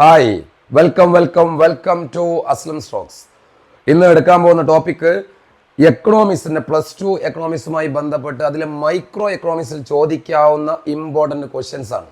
Hi welcome to Aslam stocks. ഇന്ന് എടുക്കാൻ പോകുന്ന ടോപ്പിക്ക് എക്കണോമിക്സിന്റെ +2 എക്കണോമിക്സുമായി ബന്ധപ്പെട്ട് അതിലെ മൈക്രോ എക്കണോമിക്സിൽ ചോദിക്കാവുന്ന ഇമ്പോർട്ടൻറ്റ് ക്വസ്റ്റ്യൻസ് ആണ്.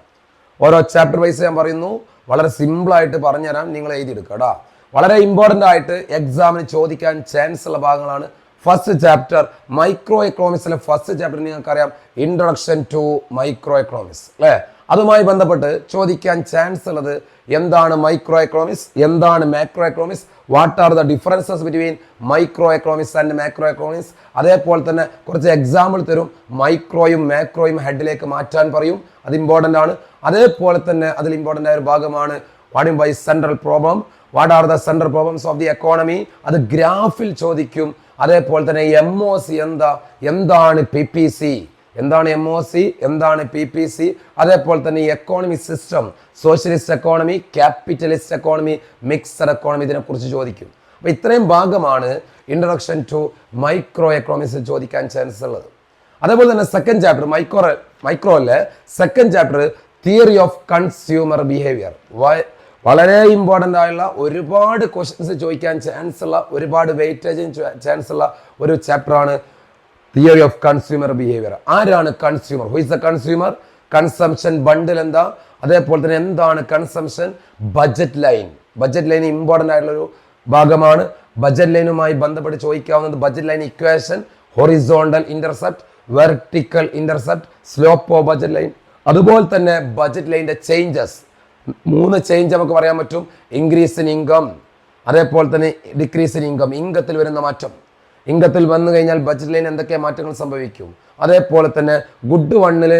ഓരോ ചാപ്റ്റർ വൈസ് ഞാൻ പറയുന്നു, വളരെ സിമ്പിളായിട്ട് പറഞ്ഞുതരാം, നിങ്ങൾ എഴുതിയെടുക്കുക കേട്ടോ. വളരെ ഇമ്പോർട്ടൻ്റ് ആയിട്ട് എക്സാമിന് ചോദിക്കാൻ ചാൻസ് ഉള്ള ഭാഗങ്ങളാണ്. ഫസ്റ്റ് ചാപ്റ്റർ മൈക്രോ എക്കണോമിക്സിലെ ഫസ്റ്റ് ചാപ്റ്റർ നിങ്ങൾക്കറിയാം, ഇൻട്രൊഡക്ഷൻ ടു മൈക്രോ എക്കണോമിക്സ് അല്ലേ. അതുമായി ബന്ധപ്പെട്ട് ചോദിക്കാൻ ചാൻസ് ഉള്ളത് എന്താണ് മൈക്രോ എക്കണോമിക്സ്, എന്താണ് macro economics, what are the differences between micro economics and macro economics. അതേപോലെ തന്നെ കുറച്ച് എക്സാമ്പിൾ തരും, മൈക്രോയും മാക്രോയും ഹെഡിലേക്ക് മാറ്റാൻ പറയും, അത് ഇമ്പോർട്ടൻ്റ് ആണ്. അതേപോലെ തന്നെ അതിൽ ഇമ്പോർട്ടൻ്റ് ആയ ഒരു ഭാഗമാണ് what by central problem, what are the central problems of the economy, അത് ഗ്രാഫിൽ ചോദിക്കും. അതേപോലെ തന്നെ MOC എന്താണ് PPC, എന്താണ് MOC, എന്താണ് PPC, അതേപോലെ തന്നെ economic system, socialist economy, capitalist economy, mixed economy, ഇതിനെക്കുറിച്ച് ചോദിക്കും. അപ്പോൾ ഇത്രയും ഭാഗമാണ് ഇൻട്രൊഡക്ഷൻ ടു മൈക്രോ എക്കണോമിക്സിൽ ചോദിക്കാൻ ചാൻസ് ഉള്ളത്. അതേപോലെ തന്നെ സെക്കൻഡ് ചാപ്റ്റർ മൈക്രോയിലെ second chapter theory of consumer behaviour, വളരെ ഇമ്പോർട്ടൻ്റ് ആയുള്ള ഒരുപാട് ക്വസ്റ്റ്യൻസ് ചോദിക്കാൻ ചാൻസ് ഉള്ള, ഒരുപാട് വെയിറ്റേജിന് ചാൻസ് ഉള്ള ഒരു ചാപ്റ്ററാണ് തിയറി ഓഫ് കൺസ്യൂമർ ബിഹേവിയർ. ആരാണ് consumer, who is the consumer, consumption ബണ്ടിൽ എന്താ, അതേപോലെ തന്നെ എന്താണ് കൺസംഷൻ, ബജറ്റ് ലൈൻ ഇമ്പോർട്ടൻ്റ് ആയിട്ടുള്ളൊരു ഭാഗമാണ്. ബജറ്റ് ലൈനുമായി ബന്ധപ്പെട്ട് ചോദിക്കാവുന്നത് budget line equation, horizontal intercept, vertical intercept, slope of budget line. അതുപോലെ തന്നെ ബജറ്റ് ലൈനിന്റെ ചേഞ്ചസ്, 3 ചേഞ്ച് നമുക്ക് പറയാൻ പറ്റും. ഇൻക്രീസ് ഇൻ ഇൻകം, അതേപോലെ തന്നെ ഡിക്രീസ് ഇൻ ഇൻകം, ഇൻകത്തിൽ വരുന്ന മാറ്റം. ഇൻകത്തിൽ വന്നു കഴിഞ്ഞാൽ ബജറ്റ് ലൈൻ എന്തൊക്കെ മാറ്റങ്ങൾ സംഭവിക്കും. അതേപോലെ തന്നെ ഗുഡ് വണ്ണിൽ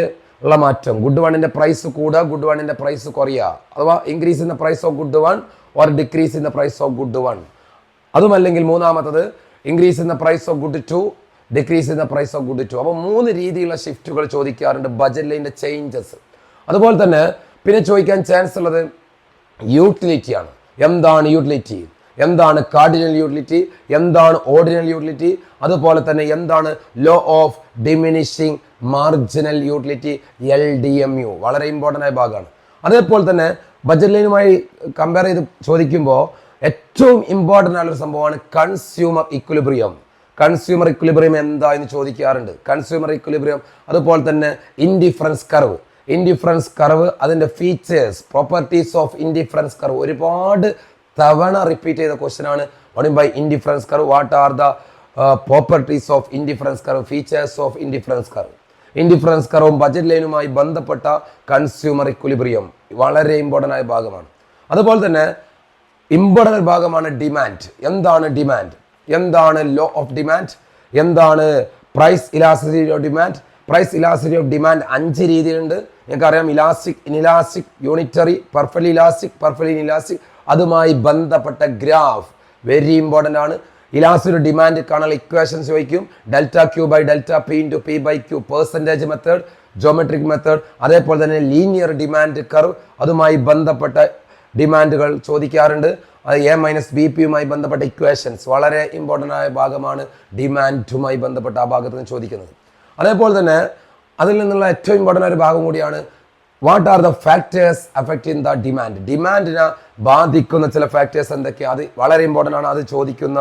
ഉള്ള മാറ്റം, ഗുഡ് വണ്ണിന്റെ പ്രൈസ് കൂടുക, ഗുഡ് വണ്ണിന്റെ പ്രൈസ് കുറയുക, അഥവാ increase in the price of good one or decrease in the price of good one. അതുമല്ലെങ്കിൽ മൂന്നാമത്തത് increase in the price of good 2, decrease in the price of good 2. അപ്പോൾ 3 രീതിയിലുള്ള ഷിഫ്റ്റുകൾ ചോദിക്കാറുണ്ട് ബജറ്റ് ലൈനിന്റെ ചേഞ്ചസ്. അതുപോലെ തന്നെ പിന്നെ ചോദിക്കാൻ ചാൻസ് ഉള്ളത് യൂട്ടിലിറ്റിയാണ്. എന്താണ് യൂട്ടിലിറ്റി, എന്താണ് കാർഡിനൽ യൂട്ടിലിറ്റി, എന്താണ് ഓർഡിനൽ യൂട്ടിലിറ്റി, അതുപോലെ തന്നെ എന്താണ് law of diminishing marginal utility, LDMU, വളരെ ഇമ്പോർട്ടൻ്റ് ആയ ഭാഗമാണ്. അതേപോലെ തന്നെ ബജറ്റ് ലൈനുമായി കമ്പയർ ചെയ്ത് ചോദിക്കുമ്പോൾ ഏറ്റവും ഇമ്പോർട്ടൻ്റ് ആയിട്ടുള്ള സംഭവമാണ് കൺസ്യൂമർ ഇക്വിലിബ്രിയം. കൺസ്യൂമർ ഇക്വിലിബ്രിയം എന്താ എന്ന് ചോദിക്കാറുണ്ട്. കൺസ്യൂമർ ഇക്വിലിബ്രിയം, അതുപോലെ തന്നെ ഇൻഡിഫറൻസ് കർവ്, അതിൻ്റെ features, properties of indifference curve, ഒരുപാട് തവണ റിപ്പീറ്റ് ചെയ്ത ക്വസ്റ്റ്യൻ ആണ്. What by indifference curve, what are the properties of indifference curve, features of indifference curve. Indifference കർവും ബജറ്റ് ലൈനുമായി ബന്ധപ്പെട്ട കൺസ്യൂമർ ഇക്വിലിബ്രിയം വളരെ ഇമ്പോർട്ടൻ്റ് ആയ ഭാഗമാണ്. അതുപോലെ തന്നെ ഇമ്പോർട്ടൻ്റ് ഭാഗമാണ് ഡിമാൻഡ്. എന്താണ് ലോ ഓഫ് ഡിമാൻഡ്, എന്താണ് price elasticity of demand. Price elasticity of demand 5 രീതിയിലുണ്ട്. നിങ്ങൾക്കറിയാം, elastic, inelastic, unitary, perfectly elastic, perfectly inelastic. അതുമായി ബന്ധപ്പെട്ട ഗ്രാഫ് വെരി ഇമ്പോർട്ടൻ്റ് ആണ്. ഇലാസ്റ്റിക് ഡിമാൻഡ് കാണാൻ ഇക്വേഷൻസ് ചോദിക്കും. ΔQ/ΔP/P/Q, percentage method, geometric method, അതേപോലെ തന്നെ ലീനിയർ ഡിമാൻഡ് കർവ്, അതുമായി ബന്ധപ്പെട്ട ഡിമാൻഡുകൾ ചോദിക്കാറുണ്ട്. അത് A-BP ബന്ധപ്പെട്ട ഇക്വേഷൻസ് വളരെ ഇമ്പോർട്ടൻ്റ് ആയ ഭാഗമാണ്. ഡിമാൻഡുമായി ബന്ധപ്പെട്ട ആ ഭാഗത്ത് നിന്ന് ചോദിക്കുന്നത്. അതേപോലെ തന്നെ അതിൽ നിന്നുള്ള ഏറ്റവും ഇമ്പോർട്ടൻ്റ് ആയ ഒരു ഭാഗം കൂടിയാണ് what are the factors affecting the demand. ഡിമാൻഡിനെ ബാധിക്കുന്ന ചില ഫാക്ടേഴ്സ് എന്തൊക്കെയാണ്, അത് വളരെ ഇമ്പോർട്ടൻ്റ് ആണ്, അത് ചോദിക്കുന്ന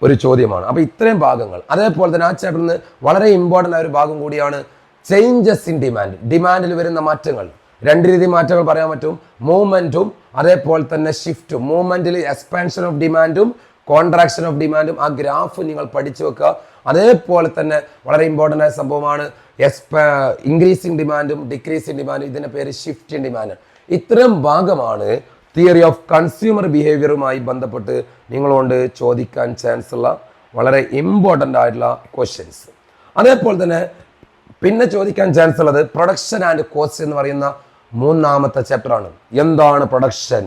ഒരു ചോദ്യമാണ്. അപ്പോൾ ഇത്രയും ഭാഗങ്ങൾ. അതേപോലെ തന്നെ ആ ചാപ്റ്ററിൽ നിന്ന് വളരെ ഇമ്പോർട്ടൻ്റ് ആയ ഒരു ഭാഗം കൂടിയാണ് ചേഞ്ചസ് ഇൻ ഡിമാൻഡ്. ഡിമാൻഡിൽ വരുന്ന മാറ്റങ്ങൾ, 2 രീതി മാറ്റങ്ങൾ പറയാൻ പറ്റും. മൂവ്മെന്റും അതേപോലെ തന്നെ ഷിഫ്റ്റും. മൂവ്മെന്റിൽ എക്സ്പാൻഷൻ ഓഫ് ഡിമാൻഡും കോൺട്രാക്ഷൻ ഓഫ് ഡിമാൻഡും. ആ ഗ്രാഫ് നിങ്ങൾ പഠിച്ചു വെക്കുക. അതേപോലെ തന്നെ വളരെ ഇമ്പോർട്ടൻ്റ് ആയ സംഭവമാണ് ഇൻക്രീസിങ് ഡിമാൻഡും ഡിക്രീസിങ് ഡിമാൻഡും. ഇതിൻ്റെ പേര് ഷിഫ്റ്റ് ഇൻ ഡിമാൻഡ്. ഇത്തരം ഭാഗമാണ് തിയറി ഓഫ് കൺസ്യൂമർ ബിഹേവിയറുമായി ബന്ധപ്പെട്ട് നിങ്ങളോട് ചോദിക്കാൻ ചാൻസ് ഉള്ള വളരെ ഇമ്പോർട്ടൻ്റ് ആയിട്ടുള്ള ക്വസ്റ്റ്യൻസ്. അതേപോലെ തന്നെ പിന്നെ ചോദിക്കാൻ ചാൻസ് ഉള്ളത് പ്രൊഡക്ഷൻ ആൻഡ് കോസ്റ്റ് എന്ന് പറയുന്ന 3ാമത്തെ ചാപ്റ്ററാണ്. എന്താണ് പ്രൊഡക്ഷൻ,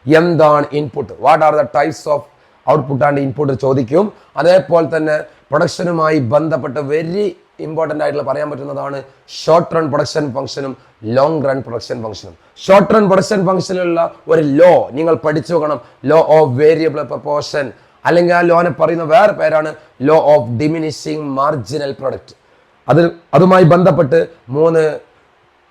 എന്താണ് input, what are the types of output and input ചോദിക്കും. അതേപോലെ തന്നെ പ്രൊഡക്ഷനുമായി ബന്ധപ്പെട്ട് വെരി ഇമ്പോർട്ടൻ്റ് ആയിട്ടുള്ള പറയാൻ പറ്റുന്നതാണ് ഷോർട്ട് റൺ പ്രൊഡക്ഷൻ ഫംഗ്ഷനും ലോങ് റൺ പ്രൊഡക്ഷൻ ഫംഗ്ഷനും. ഷോർട്ട് റൺ പ്രൊഡക്ഷൻ ഫംഗ്ഷനിലുള്ള ഒരു ലോ നിങ്ങൾ പഠിച്ചു വെക്കണം, ലോ ഓഫ് വേരിയബിൾ പ്രൊപ്പോർഷൻ, അല്ലെങ്കിൽ ആ ലോനെ പറയുന്ന വേറെ പേരാണ് law of diminishing marginal product. അതുമായി ബന്ധപ്പെട്ട് 3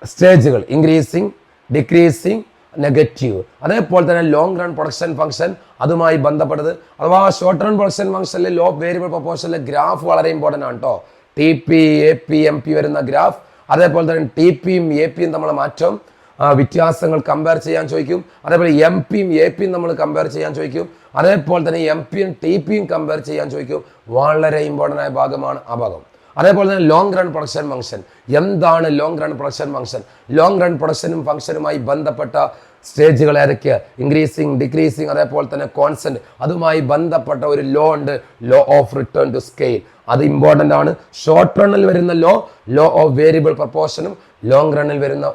സ്റ്റേജുകൾ, ഇൻക്രീസിങ്, ഡിക്രീസിങ്, നെഗറ്റീവ്. അതേപോലെ തന്നെ ലോങ് റൺ പ്രൊഡക്ഷൻ ഫംഗ്ഷൻ അതുമായി ബന്ധപ്പെട്ടത്, അഥവാ ഷോർട്ട് റൺ പ്രൊഡക്ഷൻ ഫംഗ്ഷനിൽ ലോ വേരിയബിൾ പ്രൊപ്പോർഷനിലെ ഗ്രാഫ് വളരെ ഇമ്പോർട്ടൻ്റ് ആണ് കേട്ടോ. T P A P M P വരുന്ന ഗ്രാഫ്, അതേപോലെ തന്നെ ടി പിയും എ പിയും തമ്മിലുള്ള മാറ്റം വ്യത്യാസങ്ങൾ കമ്പയർ ചെയ്യാൻ ചോദിക്കും. അതേപോലെ എം പിയും എ പിയും നമ്മൾ കമ്പയർ ചെയ്യാൻ ചോദിക്കും. അതേപോലെ തന്നെ എം പിയും ടി പിയും കമ്പയർ ചെയ്യാൻ ചോദിക്കും. വളരെ ഇമ്പോർട്ടൻ്റ് ആയ ഭാഗമാണ് ആ ഭാഗം. അതേപോലെ തന്നെ ലോങ് റൺ പ്രൊഡക്ഷൻ ഫംഗ്ഷൻ. എന്താണ് long run production function? Long run പ്രൊഡക്ഷനും ഫംഗ്ഷനുമായി ബന്ധപ്പെട്ട സ്റ്റേജുകൾ ഏതൊക്കെയാണ്? ഇൻക്രീസിങ്, ഡിക്രീസിങ്, അതേപോലെ തന്നെ കോൺസ്റ്റന്റ്. അതുമായി ബന്ധപ്പെട്ട ഒരു ലോ ഉണ്ട്, law of return to scale. അത് ഇമ്പോർട്ടൻ്റ് ആണ്. ഷോർട്ട് റണ്ണിൽ വരുന്ന ലോ ഓഫ് വേരിയബിൾ പ്രൊപ്പോർഷനും ലോങ് റണ്ണിൽ വരുന്ന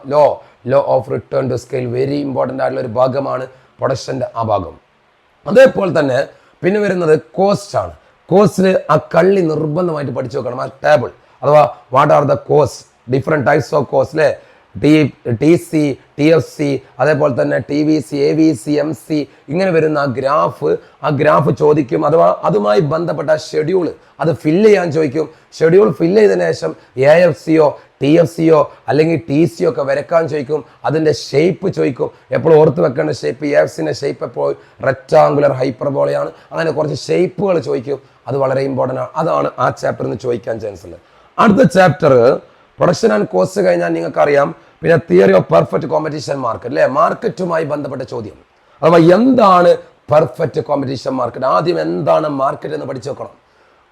law of return to scale very important ആയിട്ടുള്ള ഒരു ഭാഗമാണ് പ്രൊഡക്ഷൻ്റെ ആ ഭാഗം. അതേപോലെ തന്നെ പിന്നെ വരുന്നത് കോസ്റ്റ് ആണ്. കോസ്റ്റിൽ ആ കള്ളി നിർബന്ധമായിട്ട് പഠിച്ചു വെക്കണം, ആ ടേബിൾ. അഥവാ what are the cost, different types of cost അല്ലേ? T C, T F C, അതേപോലെ തന്നെ T V C, A V C, M C, ഇങ്ങനെ വരുന്ന ആ ഗ്രാഫ് ചോദിക്കും. അഥവാ അതുമായി ബന്ധപ്പെട്ട ഷെഡ്യൂൾ അത് ഫില്ല് ചെയ്യാൻ ചോദിക്കും. ഷെഡ്യൂൾ ഫില്ല് ചെയ്തതിനു ശേഷം എ എഫ് സിയോ ടി എഫ് സിയോ അല്ലെങ്കിൽ ടി സിയോ ഒക്കെ വരക്കാൻ ചോദിക്കും. അതിൻ്റെ ഷേപ്പ് ചോദിക്കും. എപ്പോഴും ഓർത്ത് വെക്കേണ്ട ഷേപ്പ്, എ എഫ് സിൻ്റെ ഷേപ്പ് എപ്പോഴും റെക്ടാങ്കുലർ ഹൈപ്പർബോളയാണ്. അങ്ങനെ കുറച്ച് ഷേപ്പുകൾ ചോദിക്കും. അത് വളരെ ഇമ്പോർട്ടൻ്റ് ആണ്. അതാണ് ആ ചാപ്റ്ററിൽ നിന്ന് ചോദിക്കാൻ ചാൻസ് ഉള്ളത്. അടുത്ത ചാപ്റ്റർ പ്രൊഡക്ഷൻ ആൻഡ് കോസ്റ്റ് കഴിഞ്ഞാൽ നിങ്ങൾക്കറിയാം പിന്നെ theory of perfect competition market അല്ലേ? മാർക്കറ്റുമായി ബന്ധപ്പെട്ട ചോദ്യം. അഥവാ എന്താണ് പെർഫെക്റ്റ് കോമ്പറ്റീഷൻ മാർക്കറ്റ്? ആദ്യം എന്താണ് മാർക്കറ്റ് എന്ന് പഠിച്ചു വെക്കണം.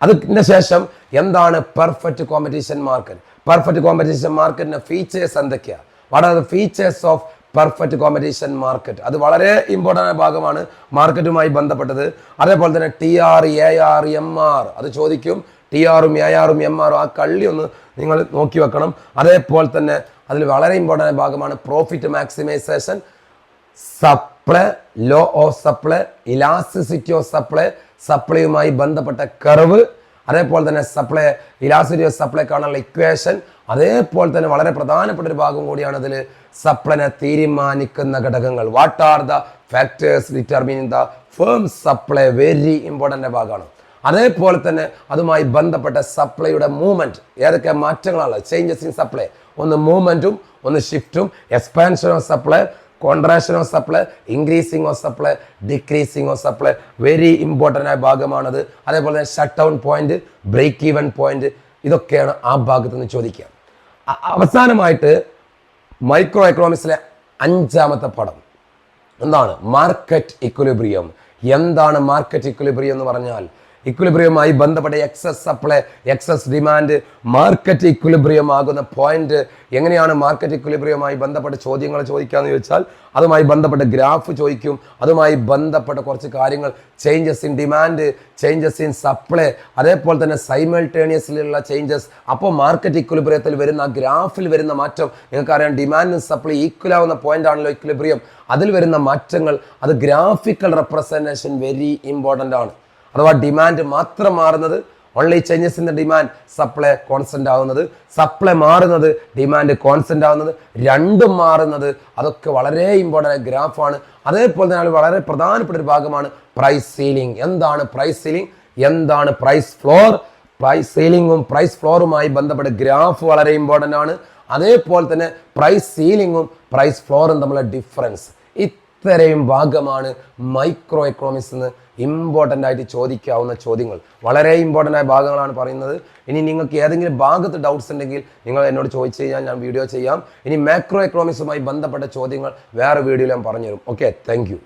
അതിന് ശേഷം എന്താണ് perfect competition market? Perfect competition മാർക്കറ്റിന്റെ ഫീച്ചേഴ്സ് എന്തൊക്കെയാണ്? What are the features of perfect competition market? അത് വളരെ ഇമ്പോർട്ടൻ്റ് ആയ ഭാഗമാണ് മാർക്കറ്റുമായി ബന്ധപ്പെട്ടത്. അതേപോലെ തന്നെ T R, A R, M R അത് ചോദിക്കും. ടി ആറും എ ആറും എം ആറും ആ കള്ളി ഒന്ന് നിങ്ങൾ നോക്കി വെക്കണം. അതേപോലെ തന്നെ അതിൽ വളരെ ഇമ്പോർട്ടൻ്റ് ആയ ഭാഗമാണ് profit maximisation, supply, law of supply, elasticity of supply, സപ്ലൈയുമായി ബന്ധപ്പെട്ട കർവ്, അതേപോലെ തന്നെ സപ്ലൈ, ഇലാസ്റ്റിസിറ്റി ഓഫ് സപ്ലൈ കാണാനുള്ള ഇക്വേഷൻ. അതേപോലെ തന്നെ വളരെ പ്രധാനപ്പെട്ട ഒരു ഭാഗം കൂടിയാണ് അതിൽ സപ്ലൈനെ തീരുമാനിക്കുന്ന ഘടകങ്ങൾ. What are the factors determining the firm supply? Very important ഭാഗമാണ്. അതേപോലെ തന്നെ അതുമായി ബന്ധപ്പെട്ട സപ്ലൈയുടെ മൂവ്മെന്റ്, ഏതൊക്കെ മാറ്റങ്ങളാണ്, ചേഞ്ചസ് ഇൻ സപ്ലൈ. ഒന്ന് മൂവ്മെന്റും, ഒന്ന് ഷിഫ്റ്റും, expansion of supply, contraction of supply, increasing of supply, decreasing of supply. Very important ആയ ഭാഗമാണത്. അതേപോലെ തന്നെ shut down point, break even point, ഇതൊക്കെയാണ് ആ ഭാഗത്ത് നിന്ന് ചോദിക്കുക. അവസാനമായിട്ട് മൈക്രോ എക്കണോമിക്സിലെ 5ാമത്തെ പടം എന്താണ്? Market equilibrium. എന്താണ് മാർക്കറ്റ് ഇക്വിലിബ്രിയം എന്ന് പറഞ്ഞാൽ ഇക്വിലിബ്രിയവുമായി ബന്ധപ്പെട്ട excess supply, excess demand, market equilibrium ആകുന്ന പോയിന്റ്. എങ്ങനെയാണ് മാർക്കറ്റ് ഇക്വിലിബ്രിയവുമായി ബന്ധപ്പെട്ട ചോദ്യങ്ങൾ ചോദിക്കാന്ന് ചോദിച്ചാൽ അതുമായി ബന്ധപ്പെട്ട ഗ്രാഫ് ചോദിക്കും. അതുമായി ബന്ധപ്പെട്ട കുറച്ച് കാര്യങ്ങൾ, changes in demand, changes in supply, അതേപോലെ തന്നെ സൈമൾട്ടേനിയസ്ലിയുള്ള ചേഞ്ചസ്. അപ്പോൾ മാർക്കറ്റ് ഇക്വിലിബ്രിയത്തിൽ വരുന്ന ആ ഗ്രാഫിൽ വരുന്ന മാറ്റം നിങ്ങൾക്കറിയാം. ഡിമാൻഡും സപ്ലൈ ഈക്വൽ ആവുന്ന പോയിന്റ് ആണല്ലോ ഇക്വിലിബ്രിയം. അതിൽ വരുന്ന മാറ്റങ്ങൾ, അത് ഗ്രാഫിക്കൽ റെപ്രസെന്റേഷൻ വെരി ഇമ്പോർട്ടൻ്റ് ആണ്. അഥവാ ഡിമാൻഡ് മാത്രം മാറുന്നത്, only changes in the demand, supply constant ആവുന്നത്, സപ്ലൈ മാറുന്നത്, ഡിമാൻഡ് കോൺസ്റ്റന്റ് ആവുന്നത്, രണ്ടും മാറുന്നത്, അതൊക്കെ വളരെ ഇമ്പോർട്ടൻ്റ് ഗ്രാഫാണ്. അതേപോലെ തന്നെ വളരെ പ്രധാനപ്പെട്ട ഒരു ഭാഗമാണ് പ്രൈസ് സീലിംഗ്. എന്താണ് പ്രൈസ് സീലിംഗ്? എന്താണ് പ്രൈസ് ഫ്ലോർ? പ്രൈസ് സീലിംഗും പ്രൈസ് ഫ്ലോറുമായി ബന്ധപ്പെട്ട ഗ്രാഫ് വളരെ ഇമ്പോർട്ടൻ്റ് ആണ്. അതേപോലെ തന്നെ പ്രൈസ് സീലിംഗും പ്രൈസ് ഫ്ലോറും തമ്മിലുള്ള ഡിഫറൻസ്. ഇത്രയും ഭാഗമാണ് മൈക്രോ എക്കണോമിക്സ് എന്ന് ഇമ്പോർട്ടൻ്റ് ആയിട്ട് ചോദിക്കാവുന്ന ചോദ്യങ്ങൾ. വളരെ ഇമ്പോർട്ടൻ്റ് ആയ ഭാഗങ്ങളാണ് പറയുന്നത്. ഇനി നിങ്ങൾക്ക് ഏതെങ്കിലും ഭാഗത്ത് ഡൗട്ട്സ് ഉണ്ടെങ്കിൽ നിങ്ങൾ എന്നോട് ചോദിച്ചു കഴിഞ്ഞാൽ ഞാൻ വീഡിയോ ചെയ്യാം. ഇനി മാക്രോ എക്കണോമിക്സുമായി ബന്ധപ്പെട്ട ചോദ്യങ്ങൾ വേറെ വീഡിയോയിൽ ഞാൻ പറഞ്ഞുതരും. Okay, thank you.